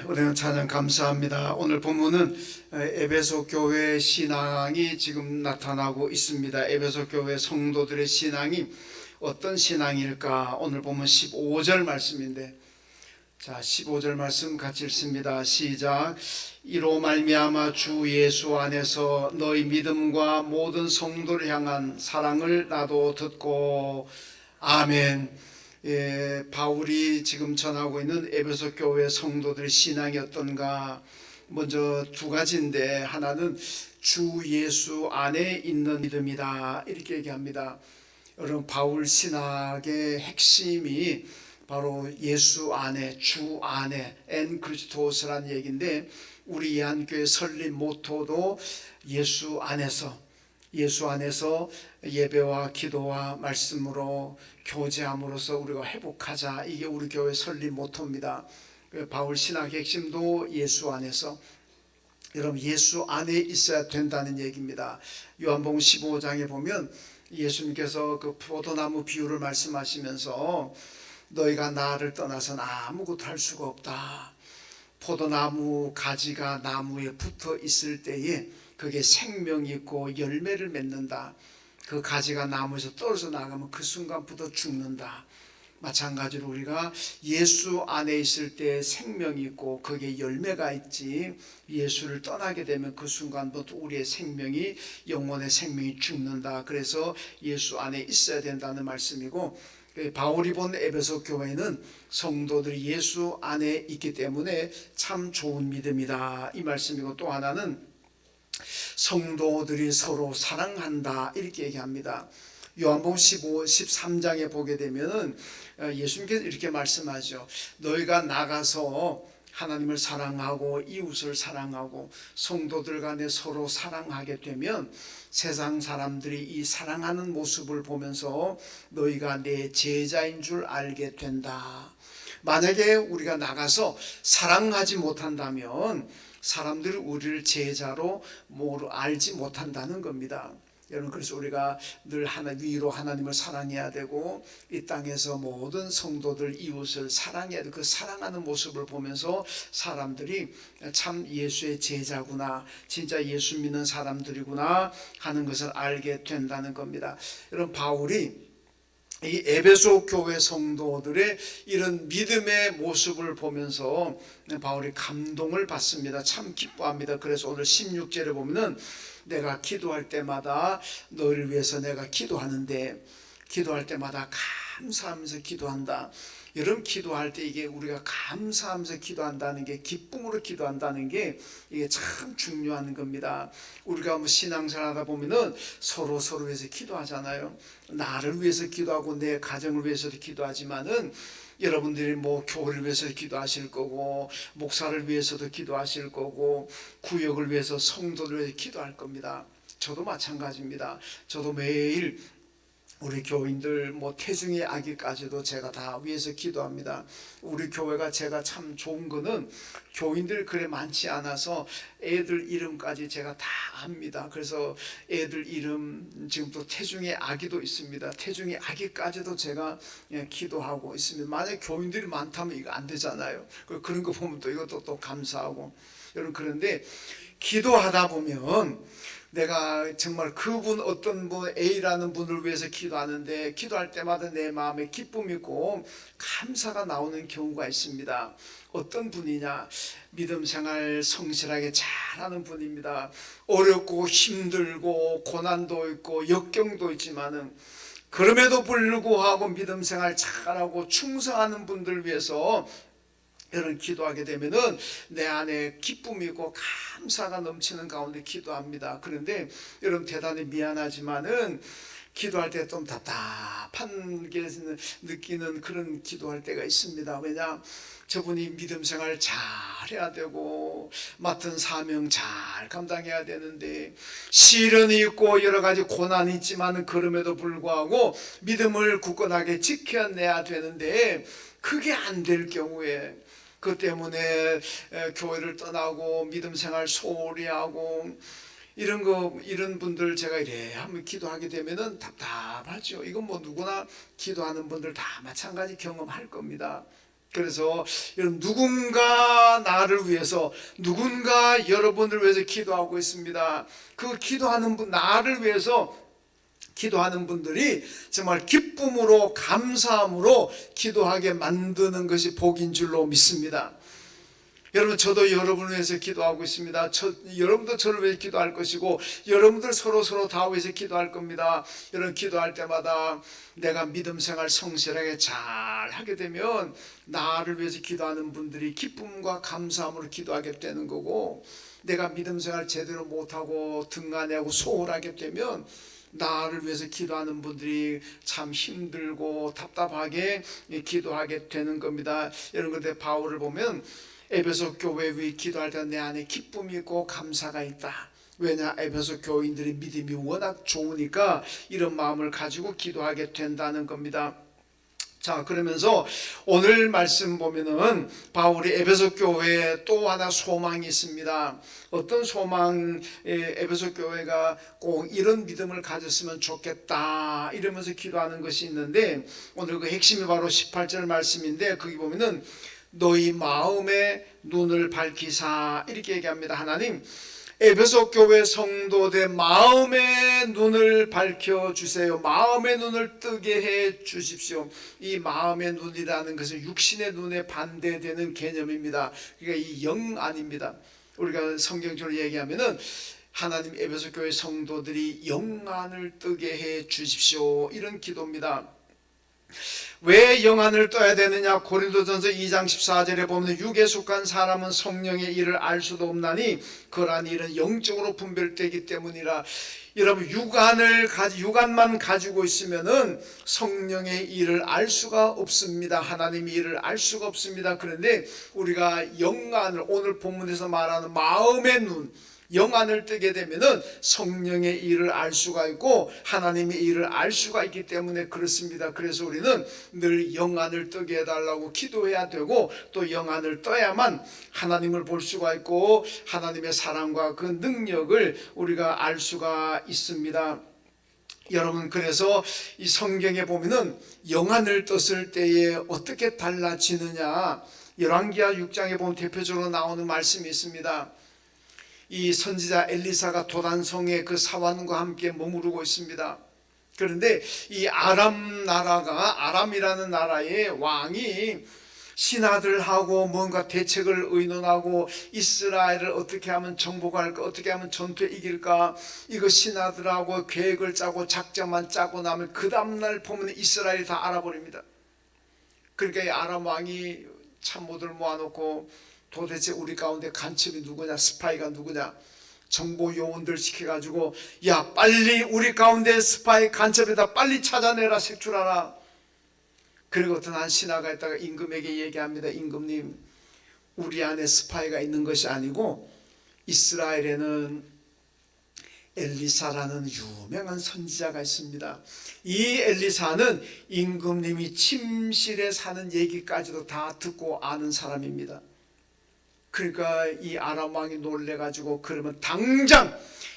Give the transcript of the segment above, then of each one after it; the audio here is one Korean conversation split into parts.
우리는 찬양 감사합니다. 오늘 본문은 에베소 교회 신앙이 지금 나타나고 있습니다. 에베소 교회 성도들의 신앙이 어떤 신앙일까? 오늘 보면 15절 말씀인데, 자 15절 말씀 같이 읽습니다. 시작. 이로 말미암아 주 예수 안에서 너희 믿음과 모든 성도를 향한 사랑을 나도 듣고. 아멘. 바울이 지금 전하고 있는 에베소 교회 성도들의 신앙이 어떤가? 먼저 두 가지인데, 하나는 주 예수 안에 있는 믿음이다, 이렇게 얘기합니다. 여러분, 바울 신학의 핵심이 바로 예수 안에, 주 안에, 엔 크리스토스라는 얘기인데, 우리 예한교회 설립 모토도 예수 안에서 예배와 기도와 말씀으로 교제함으로써 우리가 회복하자, 이게 우리 교회 설립 모토입니다. 바울 신학의 핵심도 예수 안에서, 여러분 예수 안에 있어야 된다는 얘기입니다. 요한복음 15장에 보면 예수님께서 그 포도나무 비유를 말씀하시면서 너희가 나를 떠나서는 아무것도 할 수가 없다. 포도나무 가지가 나무에 붙어 있을 때에 그게 생명이 있고 열매를 맺는다. 그 가지가 나무에서 떨어져 나가면 그 순간부터 죽는다. 마찬가지로 우리가 예수 안에 있을 때 생명이 있고 거기에 열매가 있지, 예수를 떠나게 되면 그 순간부터 우리의 생명이, 영혼의 생명이 죽는다. 그래서 예수 안에 있어야 된다는 말씀이고, 바울이 본 에베소 교회는 성도들이 예수 안에 있기 때문에 참 좋은 믿음이다, 이 말씀이고, 또 하나는 성도들이 서로 사랑한다, 이렇게 얘기합니다. 요한복음 13장에 보게 되면 예수님께서 이렇게 말씀하죠. 너희가 나가서 하나님을 사랑하고 이웃을 사랑하고 성도들 간에 서로 사랑하게 되면 세상 사람들이 이 사랑하는 모습을 보면서 너희가 내 제자인 줄 알게 된다. 만약에 우리가 나가서 사랑하지 못한다면 사람들이 우리를 제자로 알지 못한다는 겁니다. 여러분, 그래서 우리가 늘 위로 하나님을 사랑해야 되고, 이 땅에서 모든 성도들, 이웃을 사랑해야 되고, 그 사랑하는 모습을 보면서 사람들이 참 예수의 제자구나, 진짜 예수 믿는 사람들이구나 하는 것을 알게 된다는 겁니다. 여러분, 바울이 이 에베소 교회 성도들의 이런 믿음의 모습을 보면서 바울이 감동을 받습니다. 참 기뻐합니다. 그래서 오늘 16절에 보면은 내가 기도할 때마다 너를 위해서 내가 기도하는데, 기도할 때마다 감사하면서 기도한다. 여러분, 기도할 때 이게 우리가 감사하면서 기도한다는 게, 기쁨으로 기도한다는 게 이게 참 중요한 겁니다. 우리가 뭐 신앙생활 하다 보면은 서로 위해서 기도하잖아요. 나를 위해서 기도하고 내 가정을 위해서도 기도하지만은 여러분들이 뭐 교회를 위해서 기도하실 거고, 목사를 위해서도 기도하실 거고, 구역을 위해서, 성도를 위해서 기도할 겁니다. 저도 마찬가지입니다. 저도 매일 우리 교인들 태중의 아기까지도 제가 다 위해서 기도합니다. 우리 교회가 제가 참 좋은 거는 교인들 그래 많지 않아서 애들 이름까지 제가 다 압니다. 그래서 애들 이름, 지금 또 태중의 아기도 있습니다. 태중의 아기까지도 제가 기도하고 있습니다. 만약에 교인들이 많다면 이거 안 되잖아요. 그런 거 보면 또 이것도 또 감사하고. 여러분, 그런데 기도하다 보면 내가 정말 그분, 어떤 분, A라는 분을 위해서 기도하는데 기도할 때마다 내 마음에 기쁨이 있고 감사가 나오는 경우가 있습니다. 어떤 분이냐? 믿음 생활 성실하게 잘하는 분입니다. 어렵고 힘들고 고난도 있고 역경도 있지만은 그럼에도 불구하고 믿음 생활 잘하고 충성하는 분들 위해서 여러분 기도하게 되면은 내 안에 기쁨이고 감사가 넘치는 가운데 기도합니다. 그런데 여러분, 대단히 미안하지만은 기도할 때 좀 답답한 게 느끼는 그런 기도할 때가 있습니다. 왜냐? 저분이 믿음 생활 잘 해야 되고 맡은 사명 잘 감당해야 되는데, 시련이 있고 여러 가지 고난이 있지만 그럼에도 불구하고 믿음을 굳건하게 지켜내야 되는데 그게 안 될 경우에, 그 때문에 교회를 떠나고 믿음 생활 소홀히 하고 이런 분들 제가 이래 한번 기도하게 되면은 답답하죠. 이건 누구나 기도하는 분들 다 마찬가지 경험할 겁니다. 그래서 여러분, 누군가 나를 위해서, 누군가 여러분을 위해서 기도하고 있습니다. 그 기도하는 분, 나를 위해서 기도하는 분들이 정말 기쁨으로, 감사함으로 기도하게 만드는 것이 복인 줄로 믿습니다. 여러분, 저도 여러분을 위해서 기도하고 있습니다. 여러분도 저를 위해 기도할 것이고, 여러분들 서로 다 위해서 기도할 겁니다. 여러분, 기도할 때마다 내가 믿음 생활 성실하게 잘 하게 되면 나를 위해서 기도하는 분들이 기쁨과 감사함으로 기도하게 되는 거고, 내가 믿음 생활 제대로 못하고 등한해하고 소홀하게 되면 나를 위해서 기도하는 분들이 참 힘들고 답답하게 기도하게 되는 겁니다. 여러분, 그런데 바울을 보면 에베소 교회 위 기도할 때 내 안에 기쁨이 있고 감사가 있다. 왜냐? 에베소 교인들의 믿음이 워낙 좋으니까 이런 마음을 가지고 기도하게 된다는 겁니다. 자, 그러면서 오늘 말씀 보면은 바울이 에베소 교회에 또 하나 소망이 있습니다. 어떤 소망? 에베소 교회가 꼭 이런 믿음을 가졌으면 좋겠다 이러면서 기도하는 것이 있는데, 오늘 그 핵심이 바로 18절 말씀인데, 거기 보면은 너희 마음의 눈을 밝히사 이렇게 얘기합니다. 하나님, 에베소 교회 성도들 마음의 눈을 밝혀주세요. 마음의 눈을 뜨게 해 주십시오. 이 마음의 눈이라는 것은 육신의 눈에 반대되는 개념입니다. 그러니까 이 영안입니다. 우리가 성경적으로 얘기하면은 하나님, 에베소 교회 성도들이 영안을 뜨게 해 주십시오, 이런 기도입니다. 왜 영안을 떠야 되느냐? 고린도전서 2장 14절에 보면 육에 속한 사람은 성령의 일을 알 수도 없나니 그러한 일은 영적으로 분별되기 때문이라. 여러분, 육안만 가지고 있으면은 성령의 일을 알 수가 없습니다. 하나님의 일을 알 수가 없습니다. 그런데 우리가 영안을, 오늘 본문에서 말하는 마음의 눈, 영안을 뜨게 되면은 성령의 일을 알 수가 있고 하나님의 일을 알 수가 있기 때문에 그렇습니다. 그래서 우리는 늘 영안을 뜨게 해달라고 기도해야 되고, 또 영안을 떠야만 하나님을 볼 수가 있고 하나님의 사랑과 그 능력을 우리가 알 수가 있습니다. 여러분, 그래서 이 성경에 보면은 영안을 떴을 때에 어떻게 달라지느냐, 열왕기하 6장에 보면 대표적으로 나오는 말씀이 있습니다. 이 선지자 엘리사가 도단성에 그 사환과 함께 머무르고 있습니다. 그런데 이 아람이라는 나라의 왕이 신하들하고 뭔가 대책을 의논하고 이스라엘을 어떻게 하면 정복할까, 어떻게 하면 전투에 이길까, 이거 신하들하고 계획을 짜고 작전만 짜고 나면 그 다음날 보면 이스라엘이 다 알아버립니다. 그러니까 이 아람 왕이 참모들 모아놓고 도대체 우리 가운데 간첩이 누구냐, 스파이가 누구냐, 정보 요원들 시켜가지고 야, 빨리 우리 가운데 스파이 간첩이다, 빨리 찾아내라, 색출하라. 그리고 어떤 한 신하가 있다가 임금에게 얘기합니다. 임금님, 우리 안에 스파이가 있는 것이 아니고 이스라엘에는 엘리사라는 유명한 선지자가 있습니다. 이 엘리사는 임금님이 침실에 사는 얘기까지도 다 듣고 아는 사람입니다. 그러니까 이 아람 왕이 놀래가지고 그러면 당장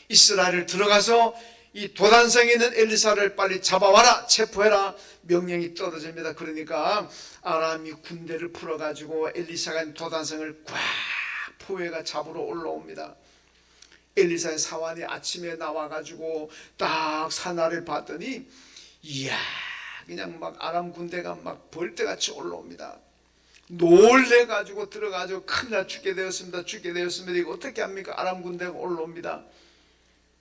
이스라엘을 들어가서 이 도단성에 있는 엘리사를 빨리 잡아와라, 체포해라 명령이 떨어집니다. 그러니까 아람이 군대를 풀어가지고 엘리사가 있는 도단성을 꽉 포위가 잡으러 올라옵니다. 엘리사의 사환이 아침에 나와가지고 딱 산하를 봤더니 이야, 그냥 막 아람 군대가 막 벌떼같이 올라옵니다. 놀래가지고 들어가지고 큰일 나, 죽게 되었습니다. 이거 어떻게 합니까? 아람 군대가 올라옵니다.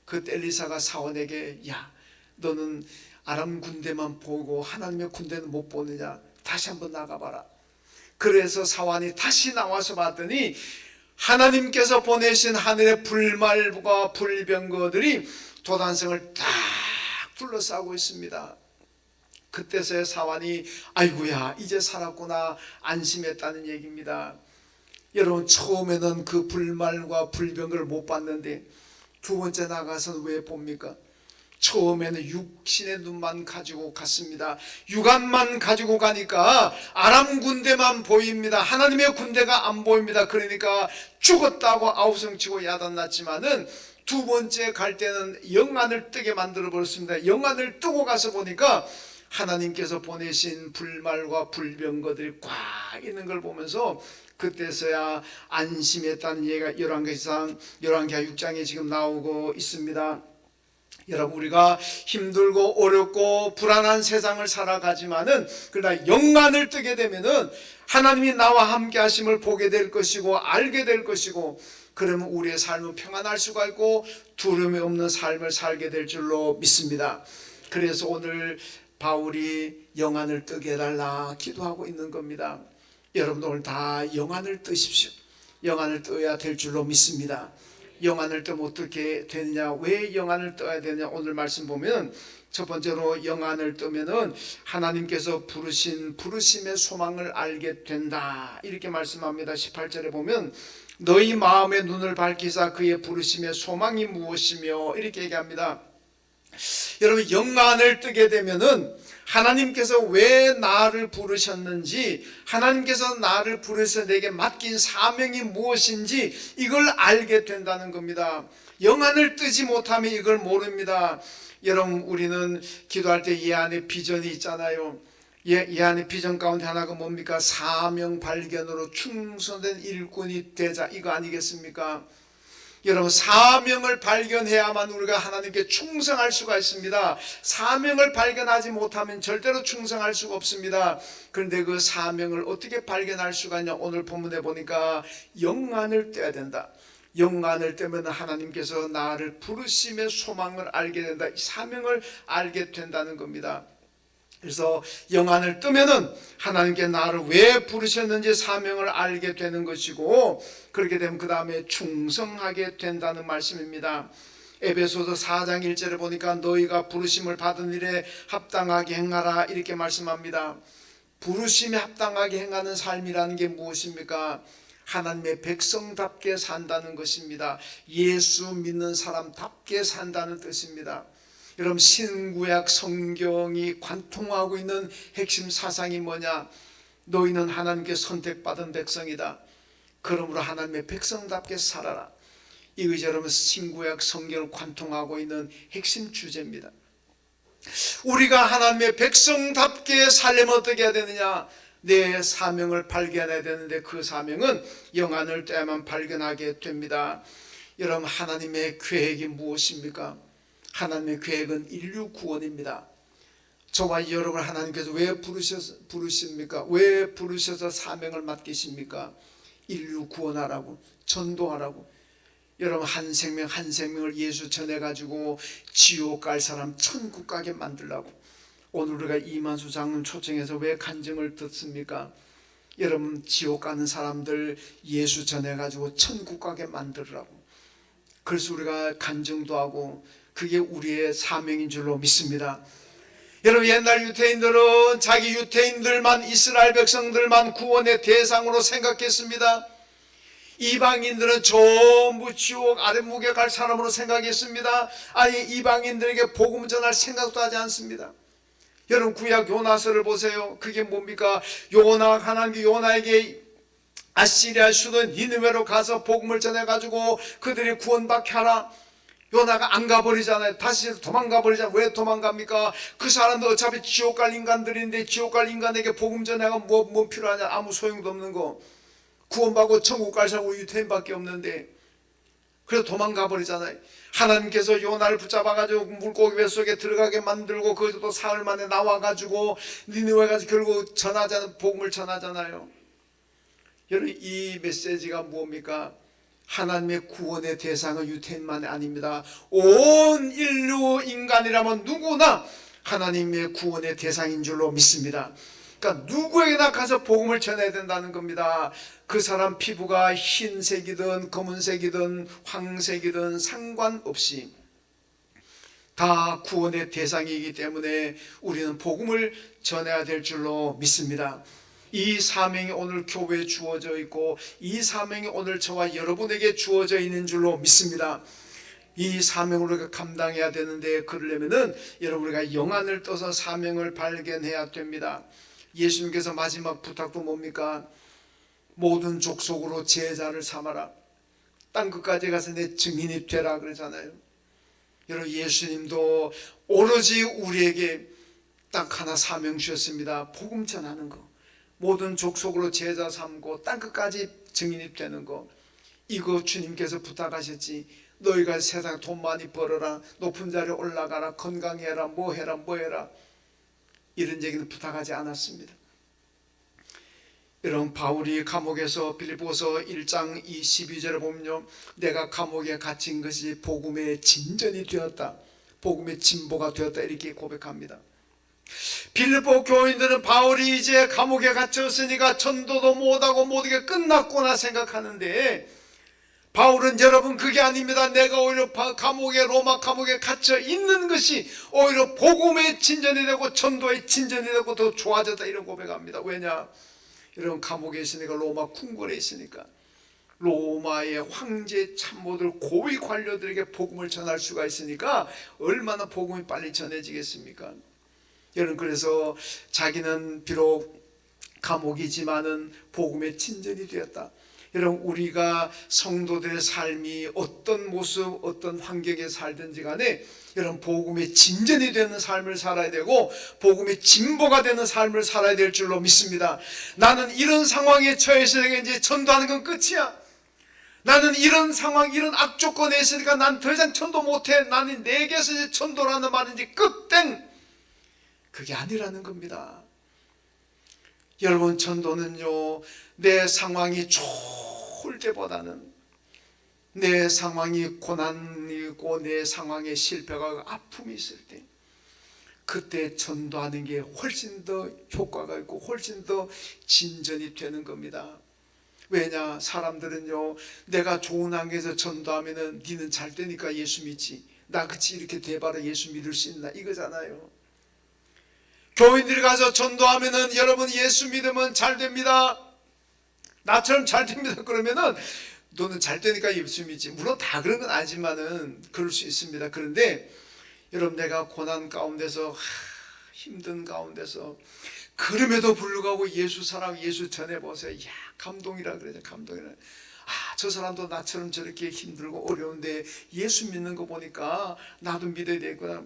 그때 엘리사가 사원에게 야, 너는 아람 군대만 보고 하나님의 군대는 못 보느냐? 다시 한번 나가봐라. 그래서 사원이 다시 나와서 봤더니 하나님께서 보내신 하늘의 불말과 불병거들이 도단성을 딱 둘러싸고 있습니다. 그때서야 사환이 아이고야, 이제 살았구나 안심했다는 얘기입니다. 여러분, 처음에는 그 불말과 불병거를 못 봤는데 두 번째 나가서는 왜 봅니까? 처음에는 육신의 눈만 가지고 갔습니다. 육안만 가지고 가니까 아람 군대만 보입니다. 하나님의 군대가 안 보입니다. 그러니까 죽었다고 아우성치고 야단났지만은 두 번째 갈 때는 영안을 뜨게 만들어 버렸습니다. 영안을 뜨고 가서 보니까 하나님께서 보내신 불말과 불병거들이 꽉 있는 걸 보면서 그때서야 안심했다는 얘기가 열왕기상 6장에 지금 나오고 있습니다. 여러분, 우리가 힘들고 어렵고 불안한 세상을 살아가지만은 그러나 영안을 뜨게 되면은 하나님이 나와 함께 하심을 보게 될 것이고 알게 될 것이고, 그러면 우리의 삶은 평안할 수가 있고 두려움이 없는 삶을 살게 될 줄로 믿습니다. 그래서 오늘 바울이 영안을 뜨게 해달라 기도하고 있는 겁니다. 여러분도 오늘 다 영안을 뜨십시오. 영안을 떠야 될 줄로 믿습니다. 영안을 뜨면 어떻게 되느냐, 왜 영안을 떠야 되느냐, 오늘 말씀 보면 첫 번째로 영안을 뜨면은 하나님께서 부르신 부르심의 소망을 알게 된다 이렇게 말씀합니다. 18절에 보면 너희 마음의 눈을 밝히사 그의 부르심의 소망이 무엇이며 이렇게 얘기합니다. 여러분, 영안을 뜨게 되면은 하나님께서 왜 나를 부르셨는지, 하나님께서 나를 부르셔서 내게 맡긴 사명이 무엇인지 이걸 알게 된다는 겁니다. 영안을 뜨지 못하면 이걸 모릅니다. 여러분, 우리는 기도할 때 이 안에 비전이 있잖아요. 이 안에 비전 가운데 하나가 뭡니까? 사명 발견으로 충성된 일꾼이 되자, 이거 아니겠습니까? 여러분, 사명을 발견해야만 우리가 하나님께 충성할 수가 있습니다. 사명을 발견하지 못하면 절대로 충성할 수가 없습니다. 그런데 그 사명을 어떻게 발견할 수가 있냐, 오늘 본문에 보니까 영안을 떼야 된다. 영안을 떼면 하나님께서 나를 부르심의 소망을 알게 된다, 이 사명을 알게 된다는 겁니다. 그래서 영안을 뜨면은 하나님께 나를 왜 부르셨는지 사명을 알게 되는 것이고, 그렇게 되면 그 다음에 충성하게 된다는 말씀입니다. 에베소서 4장 1절에 보니까 너희가 부르심을 받은 일에 합당하게 행하라 이렇게 말씀합니다. 부르심에 합당하게 행하는 삶이라는 게 무엇입니까? 하나님의 백성답게 산다는 것입니다. 예수 믿는 사람답게 산다는 뜻입니다. 여러분, 신구약 성경이 관통하고 있는 핵심 사상이 뭐냐? 너희는 하나님께 선택받은 백성이다. 그러므로 하나님의 백성답게 살아라. 이것이 여러분 신구약 성경을 관통하고 있는 핵심 주제입니다. 우리가 하나님의 백성답게 살려면 어떻게 해야 되느냐? 내 사명을 발견해야 되는데 그 사명은 영안을 떼야만 발견하게 됩니다. 여러분, 하나님의 계획이 무엇입니까? 하나님의 계획은 인류 구원입니다. 저와 여러분 하나님께서 왜 부르십니까? 왜 부르셔서 사명을 맡기십니까? 인류 구원하라고, 전도하라고. 여러분, 한 생명 한 생명을 예수 전해가지고 지옥 갈 사람 천국 가게 만들라고. 오늘 우리가 이만수 장로님 초청해서 왜 간증을 듣습니까? 여러분, 지옥 가는 사람들 예수 전해가지고 천국 가게 만들으라고. 그래서 우리가 간증도 하고, 그게 우리의 사명인 줄로 믿습니다. 여러분, 옛날 유대인들은 자기 유대인들만, 이스라엘 백성들만 구원의 대상으로 생각했습니다. 이방인들은 전부 지옥 아랫목에 갈 사람으로 생각했습니다. 아니, 이방인들에게 복음 전할 생각도 하지 않습니다. 여러분, 구약 요나서를 보세요. 그게 뭡니까? 하나님께 요나에게 아시리아 수도 니느웨로 가서 복음을 전해가지고 그들이 구원받게 하라. 요나가 안 가버리잖아요. 다시 도망가 버리잖아요. 왜 도망갑니까? 그 사람도 어차피 지옥 갈 인간들인데 지옥 갈 인간에게 복음 전해가 뭐 필요하냐? 아무 소용도 없는 거. 구원받고 천국 갈 사람 우리 유태인밖에 없는데. 그래서 도망가 버리잖아요. 하나님께서 요나를 붙잡아가지고 물고기 뱃속에 들어가게 만들고 거기서 또 사흘 만에 나와가지고 니느웨 가서 결국 복음을 전하잖아요. 여러분, 이 메시지가 뭡니까? 하나님의 구원의 대상은 유태인만이 아닙니다. 온 인류 인간이라면 누구나 하나님의 구원의 대상인 줄로 믿습니다. 그러니까 누구에게나 가서 복음을 전해야 된다는 겁니다. 그 사람 피부가 흰색이든 검은색이든 황색이든 상관없이 다 구원의 대상이기 때문에 우리는 복음을 전해야 될 줄로 믿습니다. 이 사명이 오늘 교회에 주어져 있고 이 사명이 오늘 저와 여러분에게 주어져 있는 줄로 믿습니다. 이 사명을 우리가 감당해야 되는데, 그러려면은 여러분, 우리가 영안을 떠서 사명을 발견해야 됩니다. 예수님께서 마지막 부탁도 뭡니까? 모든 족속으로 제자를 삼아라. 땅 끝까지 가서 내 증인이 되라 그러잖아요. 여러분, 예수님도 오로지 우리에게 딱 하나 사명 주셨습니다. 복음 전하는 거, 모든 족속으로 제자 삼고 땅끝까지 증인이 되는 거, 이거 주님께서 부탁하셨지. 너희가 세상 돈 많이 벌어라, 높은 자리에 올라가라, 건강해라, 뭐 해라 뭐 해라, 이런 얘기는 부탁하지 않았습니다. 여러분, 바울이 감옥에서 빌립보서 1장 22절에 보면요, 내가 감옥에 갇힌 것이 복음의 진전이 되었다, 복음의 진보가 되었다, 이렇게 고백합니다. 빌립보 교인들은 바울이 이제 감옥에 갇혔으니까 전도도 못하고 모든 게 끝났구나 생각하는데, 바울은 여러분 그게 아닙니다. 내가 오히려 감옥에, 로마 감옥에 갇혀 있는 것이 오히려 복음의 진전이 되고 전도의 진전이 되고 더 좋아졌다, 이런 고백합니다. 왜냐? 여러분, 감옥에 있으니까, 로마 궁궐에 있으니까 로마의 황제 참모들, 고위 관료들에게 복음을 전할 수가 있으니까 얼마나 복음이 빨리 전해지겠습니까? 여러분, 그래서 자기는 비록 감옥이지만은 복음의 진전이 되었다. 여러분, 우리가 성도들의 삶이 어떤 모습, 어떤 환경에 살든지 간에 여러분, 복음의 진전이 되는 삶을 살아야 되고 복음의 진보가 되는 삶을 살아야 될 줄로 믿습니다. 나는 이런 상황에 처해서 내가 이제 전도하는 건 끝이야, 나는 이런 상황, 이런 악조건에 있으니까 난 더 이상 전도 못해, 나는 내게서 이제 전도라는 말인지 끝땡, 그게 아니라는 겁니다. 여러분, 전도는요, 내 상황이 좋을 때보다는 내 상황이 고난이고 내 상황에 실패가, 아픔이 있을 때, 그때 전도하는 게 훨씬 더 효과가 있고 훨씬 더 진전이 되는 겁니다. 왜냐? 사람들은요, 내가 좋은 환경에서 전도하면은 니는 잘 되니까 예수 믿지, 나 그치 이렇게 돼봐라 예수 믿을 수 있나, 이거잖아요. 교인들이 가서 전도하면은 여러분 예수 믿으면 잘 됩니다, 나처럼 잘 됩니다, 그러면은 너는 잘 되니까 예수 믿지. 물론 다 그런 건 아니지만은 그럴 수 있습니다. 그런데 여러분, 내가 고난 가운데서, 힘든 가운데서, 그럼에도 불구하고 예수 사랑, 예수 전해보세요. 야, 감동이라 그러죠. 감동이라. 저 사람도 나처럼 저렇게 힘들고 어려운데 예수 믿는 거 보니까 나도 믿어야 되겠구나.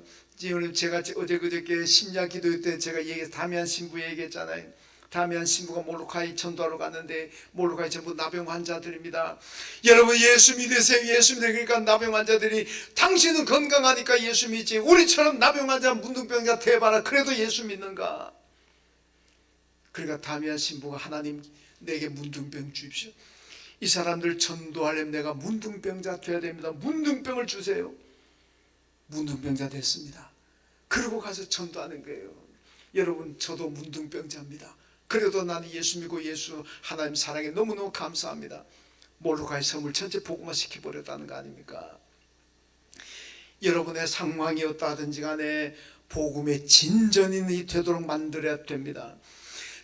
제가 어제 그저께 심야 기도회 때 제가 다미안 신부 얘기했잖아요. 다미안 신부가 몰로카이 전도하러 갔는데 몰로카이 전부 나병 환자들입니다. 여러분, 예수 믿으세요. 예수 믿으세요. 그러니까 나병 환자들이, 당신은 건강하니까 예수 믿지, 우리처럼 나병 환자, 문둥병자 돼봐라, 그래도 예수 믿는가? 그러니까 다미안 신부가, 하나님 내게 문둥병 주십시오. 이 사람들 전도하려면 내가 문둥병자 돼야 됩니다. 문둥병을 주세요. 문둥병자 됐습니다. 그러고 가서 전도하는 거예요. 여러분, 저도 문둥병자입니다. 그래도 나는 예수 믿고 예수 하나님 사랑에 너무너무 감사합니다. 몰로카이 섬을 전체 복음화 시켜버렸다는 거 아닙니까? 여러분의 상황이 어떠하든지 간에 복음의 진전이 되도록 만들어야 됩니다.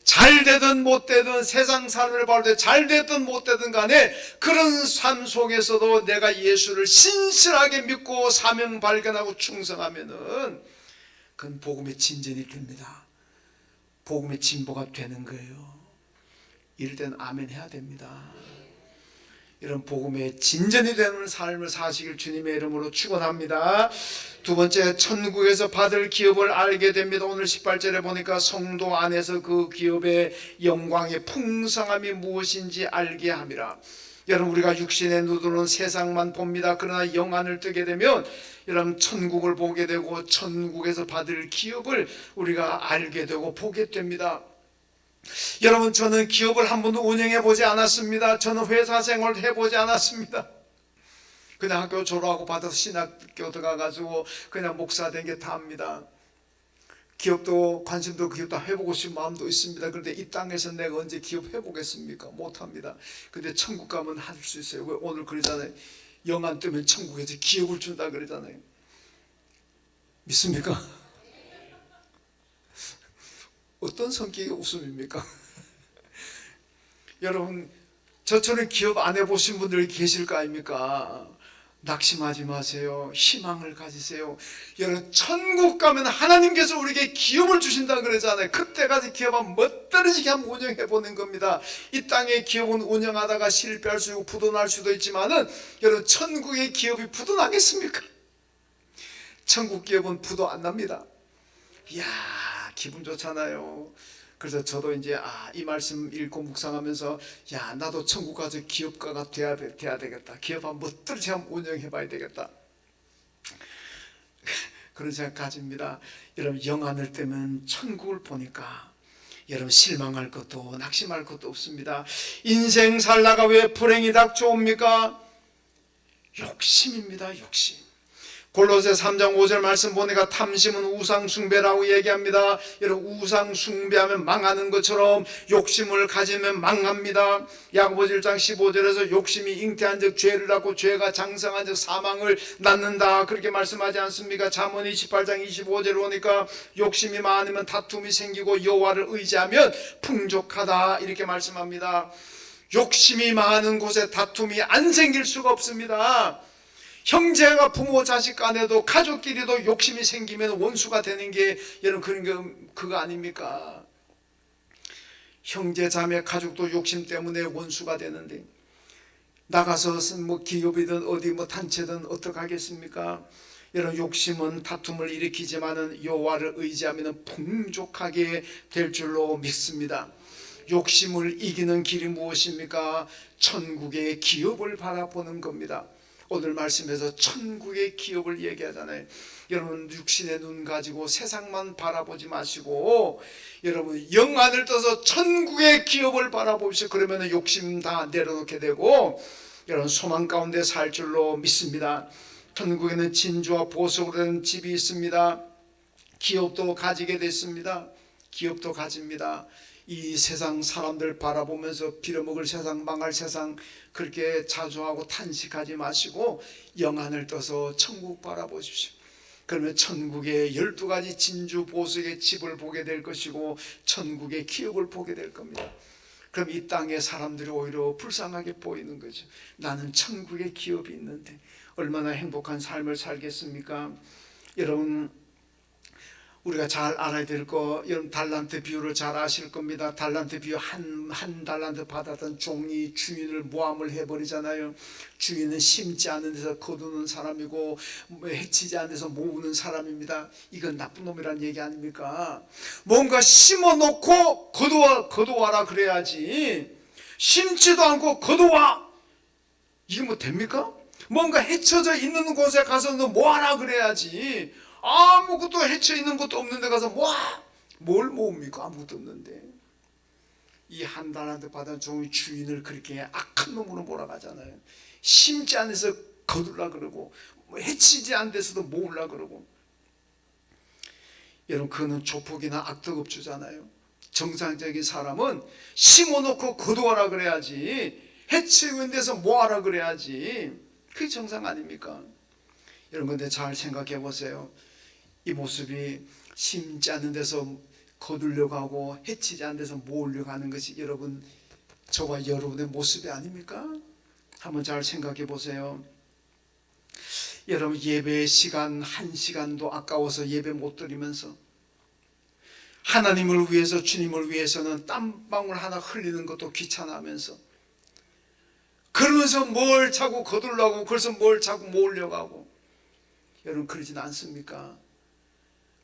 잘 되든 못 되든, 세상 삶을 볼 때 잘 되든 못 되든 간에 그런 삶 속에서도 내가 예수를 신실하게 믿고 사명 발견하고 충성하면은 그건 복음의 진전이 됩니다. 복음의 진보가 되는 거예요. 이럴 때는 아멘 해야 됩니다. 이런 복음의 진전이 되는 삶을 사시길 주님의 이름으로 축원합니다. 두 번째, 천국에서 받을 기업을 알게 됩니다. 오늘 18절에 보니까 성도 안에서 그 기업의 영광의 풍성함이 무엇인지 알게 함이라. 여러분, 우리가 육신의 눈으로는 세상만 봅니다. 그러나 영안을 뜨게 되면 여러분, 천국을 보게 되고 천국에서 받을 기업을 우리가 알게 되고 보게 됩니다. 여러분, 저는 기업을 한 번도 운영해 보지 않았습니다. 저는 회사 생활을 해보지 않았습니다. 그냥 학교 졸업하고 받아서 신학교 들어가가지고 그냥 목사 된 게 다입니다. 기업도 관심도 기업도 해보고 싶은 마음도 있습니다. 그런데 이 땅에서 내가 언제 기업 해보겠습니까? 못합니다. 근데 천국 가면 할 수 있어요. 왜? 오늘 그러잖아요. 영안 뜨면 천국에서 기업을 준다 그러잖아요. 믿습니까? 어떤 성격의 웃음입니까? 여러분, 저처럼 기업 안 해보신 분들 계실 거 아닙니까? 낙심하지 마세요. 희망을 가지세요. 여러분, 천국 가면 하나님께서 우리에게 기업을 주신다 그러잖아요. 그때까지 기업 한번 멋들어지게 한번 운영해 보는 겁니다. 이 땅의 기업은 운영하다가 실패할 수 있고 부도날 수도 있지만은 여러분, 천국의 기업이 부도나겠습니까? 천국 기업은 부도 안 납니다. 이야, 기분 좋잖아요. 그래서 저도 이제 이 말씀 읽고 묵상하면서 나도 천국 가서 기업가가 돼야 되겠다. 기업 한번 멋들지 한번 운영해 봐야 되겠다. 그런 생각 가집니다. 여러분, 영안을 떼면 천국을 보니까 여러분 실망할 것도 낙심할 것도 없습니다. 인생 살다가 왜 불행이 닥쳐옵니까? 욕심입니다. 욕심. 골로새 3장 5절 말씀 보니까 탐심은 우상 숭배라고 얘기합니다. 여러분, 우상 숭배하면 망하는 것처럼 욕심을 가지면 망합니다. 야고보서 1장 15절에서 욕심이 잉태한 즉 죄를 낳고 죄가 장성한 즉 사망을 낳는다, 그렇게 말씀하지 않습니까? 잠언 28장 25절에 보니까 욕심이 많으면 다툼이 생기고 여호와를 의지하면 풍족하다, 이렇게 말씀합니다. 욕심이 많은 곳에 다툼이 안 생길 수가 없습니다. 형제가 부모 자식 간에도 가족끼리도 욕심이 생기면 원수가 되는 게 여러분 그거 아닙니까? 형제 자매 가족도 욕심 때문에 원수가 되는데 나가서 뭐 기업이든 어디 뭐 단체든 어떡하겠습니까? 여러분, 욕심은 다툼을 일으키지만은 여호와를 의지하면 풍족하게 될 줄로 믿습니다. 욕심을 이기는 길이 무엇입니까? 천국의 기업을 바라보는 겁니다. 오늘 말씀에서 천국의 기업을 얘기하잖아요. 여러분, 육신의 눈 가지고 세상만 바라보지 마시고 여러분 영안을 떠서 천국의 기업을 바라보십시오. 그러면 욕심 다 내려놓게 되고 여러분 소망 가운데 살 줄로 믿습니다. 천국에는 진주와 보석으로 된 집이 있습니다. 기업도 가지게 됐습니다. 기업도 가집니다. 이 세상 사람들 바라보면서 빌어먹을 세상, 망할 세상 그렇게 자주하고 탄식하지 마시고 영안을 떠서 천국 바라보십시오. 그러면 천국의 12가지 진주 보석의 집을 보게 될 것이고 천국의 기업을 보게 될 겁니다. 그럼 이 땅의 사람들이 오히려 불쌍하게 보이는 거죠. 나는 천국의 기업이 있는데 얼마나 행복한 삶을 살겠습니까? 여러분, 우리가 잘 알아야 될 거, 여러분 달란트 비유를 잘 아실 겁니다. 달란트 비유, 한 달란트 받았던 종이 주인을 모함을 해버리잖아요. 주인은 심지 않은 데서 거두는 사람이고 해치지 않은 데서 모으는 사람입니다. 이건 나쁜 놈이란 얘기 아닙니까? 뭔가 심어놓고 거두와라 그래야지, 심지도 않고 거두와, 이게 뭐 됩니까? 뭔가 해쳐져 있는 곳에 가서 너 뭐하라 그래야지. 아무것도 해쳐 있는 것도 없는데 가서 뭘 모읍니까? 아무것도 없는데. 이 한 달란트 받은 종이 주인을 그렇게 악한 놈으로 몰아가잖아요. 심지 않은 데서 거둘라 그러고 해치지 않은 데서도 모으려 그러고. 여러분, 그거는 조폭이나 악덕업주잖아요. 정상적인 사람은 심어놓고 거두어라 그래야지, 해치는 데서 모아라 그래야지. 그게 정상 아닙니까? 여러분, 근데 잘 생각해 보세요. 이 모습이 심지 않은 데서 거두려고 하고 해치지 않은 데서 모으려고 하는 것이 여러분, 저와 여러분의 모습이 아닙니까? 한번 잘 생각해 보세요. 여러분, 예배 시간 1시간도 아까워서 예배 못 드리면서 하나님을 위해서, 주님을 위해서는 땀방울 하나 흘리는 것도 귀찮아하면서 그러면서 뭘 자꾸 거두려고 하고 그래서 뭘 자꾸 모으려고 하고, 여러분 그러진 않습니까?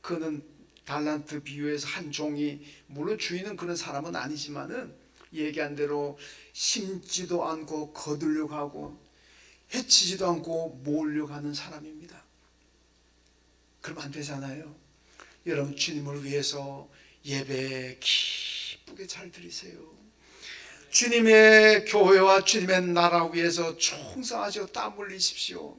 그는 달란트 비유에서 한 종이, 물론 주인은 그런 사람은 아니지만은 얘기한 대로 심지도 않고 거두려고 하고 해치지도 않고 모으려고 하는 사람입니다. 그러면 안 되잖아요. 여러분, 주님을 위해서 예배 기쁘게 잘 드리세요. 주님의 교회와 주님의 나라 위해서 충성하시고 땀 흘리십시오.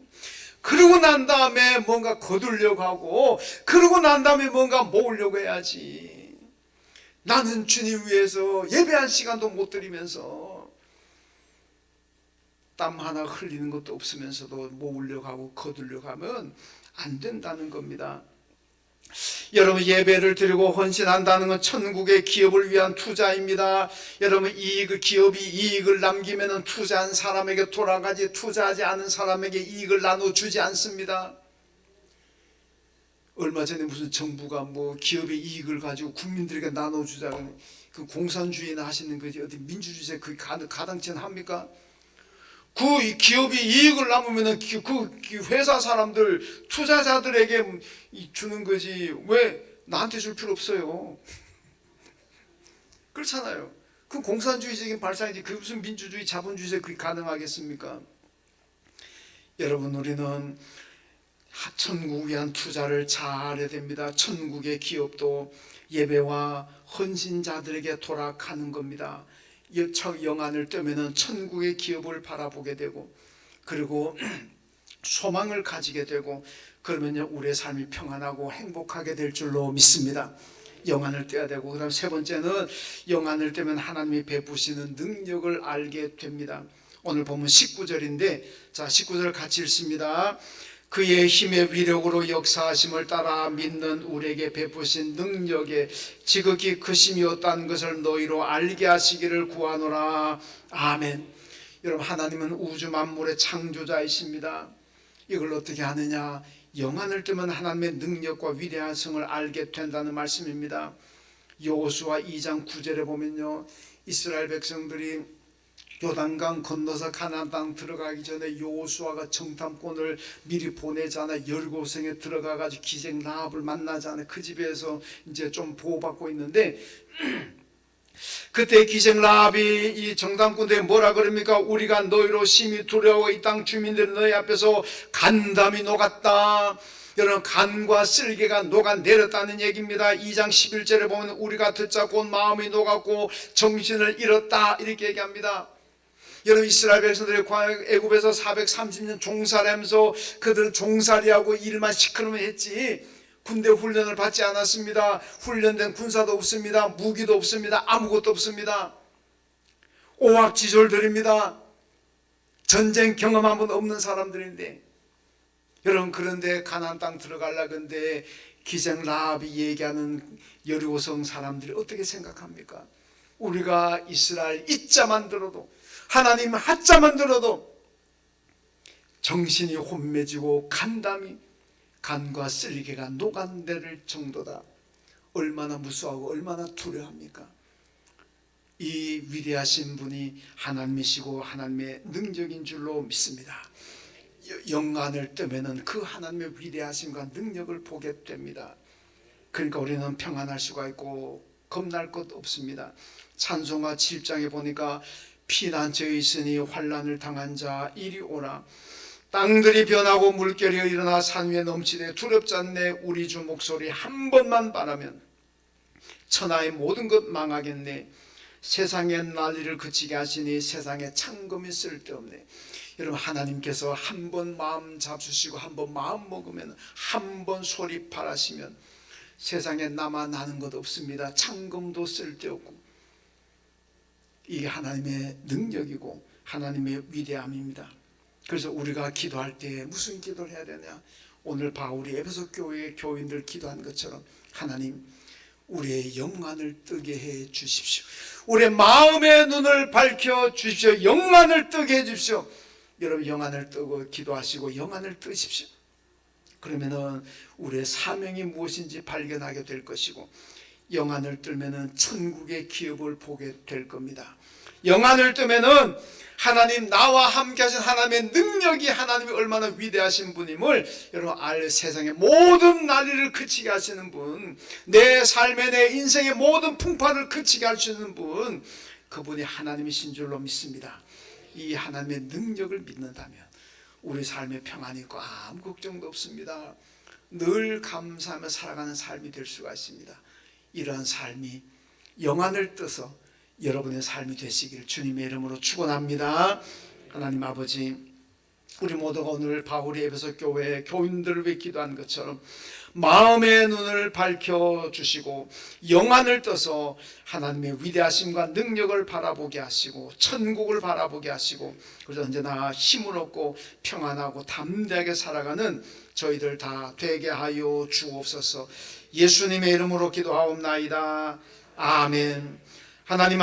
그러고 난 다음에 뭔가 거두려고 하고 그러고 난 다음에 뭔가 모으려고 해야지. 나는 주님 위해서 예배 한 시간도 못 드리면서 땀 하나 흘리는 것도 없으면서도 모으려고 하고 거두려고 하면 안 된다는 겁니다. 여러분, 예배를 드리고 헌신한다는 건 천국의 기업을 위한 투자입니다. 여러분, 기업이 이익을 남기면 투자한 사람에게 돌아가지, 투자하지 않은 사람에게 이익을 나눠주지 않습니다. 얼마 전에 무슨 정부가 뭐 기업의 이익을 가지고 국민들에게 나눠주자고, 그 공산주의나 하시는 거지 어디 민주주의에 그 가당치는 합니까? 그 기업이 이익을 남으면 그 회사 사람들, 투자자들에게 주는 거지 왜 나한테 줄 필요 없어요. 그렇잖아요. 그 공산주의적인 발상이지 그 무슨 민주주의 자본주의에서 그게 가능하겠습니까? 여러분, 우리는 천국 위한 투자를 잘해야 됩니다. 천국의 기업도 예배와 헌신자들에게 돌아가는 겁니다. 영안을 뜨면은 천국의 기업을 바라보게 되고, 그리고 소망을 가지게 되고, 그러면요 우리의 삶이 평안하고 행복하게 될 줄로 믿습니다. 영안을 떼야 되고, 그다음 세 번째는 영안을 떼면 하나님이 베푸시는 능력을 알게 됩니다. 오늘 보면 19절인데, 자 19절 같이 읽습니다. 그의 힘의 위력으로 역사하심을 따라 믿는 우리에게 베푸신 능력에 지극히 크심이었다는 것을 너희로 알게 하시기를 구하노라. 아멘. 여러분, 하나님은 우주 만물의 창조자이십니다. 이걸 어떻게 하느냐? 영안을 뜨면 하나님의 능력과 위대한 성을 알게 된다는 말씀입니다. 여호수아 2장 9절에 보면요, 이스라엘 백성들이 요단강 건너서 가나안 땅 들어가기 전에 여호수아가 정탐꾼을 미리 보내잖아요. 여리고성에 들어가가지고 기생 라합을 만나잖아요. 그 집에서 이제 좀 보호받고 있는데, 그때 기생 라합이 이 정탐꾼들이 뭐라 그럽니까? 우리가 너희로 심히 두려워 이 땅 주민들이 너희 앞에서 간담이 녹았다. 여러분, 간과 쓸개가 녹아내렸다는 얘기입니다. 2장 11절에 보면 우리가 듣자 곧 마음이 녹았고 정신을 잃었다, 이렇게 얘기합니다. 여러분, 이스라엘 백성들이 애굽에서 430년 종살이하면서 그들은 종살이하고 일만 시커멓게 했지 군대 훈련을 받지 않았습니다. 훈련된 군사도 없습니다. 무기도 없습니다. 아무것도 없습니다. 오합지졸들입니다. 전쟁 경험 한 번 없는 사람들인데, 여러분, 그런데 가나안 땅 들어가려고 하는데 기생 라합이 얘기하는 여리고성 사람들이 어떻게 생각합니까? 우리가 이스라엘 이자만 들어도, 하나님 하자만 들어도 정신이 혼매지고 간과 쓸개가 녹아내릴 정도다. 얼마나 무서워하고 얼마나 두려워합니까? 이 위대하신 분이 하나님이시고 하나님의 능력인 줄로 믿습니다. 영안을 뜨면은 그 하나님의 위대하심과 능력을 보게 됩니다. 그러니까 우리는 평안할 수가 있고 겁날 것 없습니다. 찬송가 7장에 보니까 피난처에 있으니 환난을 당한 자 이리 오라. 땅들이 변하고 물결이 일어나 산 위에 넘치되 두렵지 않네. 우리 주 목소리 한 번만 바라면 천하의 모든 것 망하겠네. 세상의 난리를 그치게 하시니 세상에 창검이 쓸데없네. 여러분, 하나님께서 한 번 마음 잡수시고 한 번 마음 먹으면, 한 번 소리 바라시면 세상에 남아 나는 것 없습니다. 창검도 쓸데없고. 이게 하나님의 능력이고 하나님의 위대함입니다. 그래서 우리가 기도할 때 무슨 기도를 해야 되냐? 오늘 바울이 에베소 교회의 교인들 기도한 것처럼, 하나님 우리의 영안을 뜨게 해 주십시오. 우리의 마음의 눈을 밝혀 주십시오. 영안을 뜨게 해 주십시오. 여러분, 영안을 뜨고 기도하시고 영안을 뜨십시오. 그러면은 우리의 사명이 무엇인지 발견하게 될 것이고, 영안을 뜨면은 천국의 기업을 보게 될 겁니다. 영안을 뜨면은 하나님, 나와 함께 하신 하나님의 능력이, 하나님이 얼마나 위대하신 분임을 여러분 세상의 모든 난리를 그치게 하시는 분, 내 삶의, 내 인생의 모든 풍파를 그치게 하시는 분, 그분이 하나님이신 줄로 믿습니다. 이 하나님의 능력을 믿는다면 우리 삶에 평안이 있고 아무 걱정도 없습니다. 늘 감사하며 살아가는 삶이 될 수가 있습니다. 이러한 삶이 영안을 떠서 여러분의 삶이 되시기를 주님의 이름으로 축원합니다. 하나님 아버지, 우리 모두가 오늘 바울이 에베소 교회 교인들을 위해 기도한 것처럼 마음의 눈을 밝혀주시고 영안을 떠서 하나님의 위대하심과 능력을 바라보게 하시고 천국을 바라보게 하시고, 그래서 언제나 힘을 얻고 평안하고 담대하게 살아가는 저희들 다 되게 하여 주옵소서. 예수님의 이름으로 기도하옵나이다. 아멘. 하나님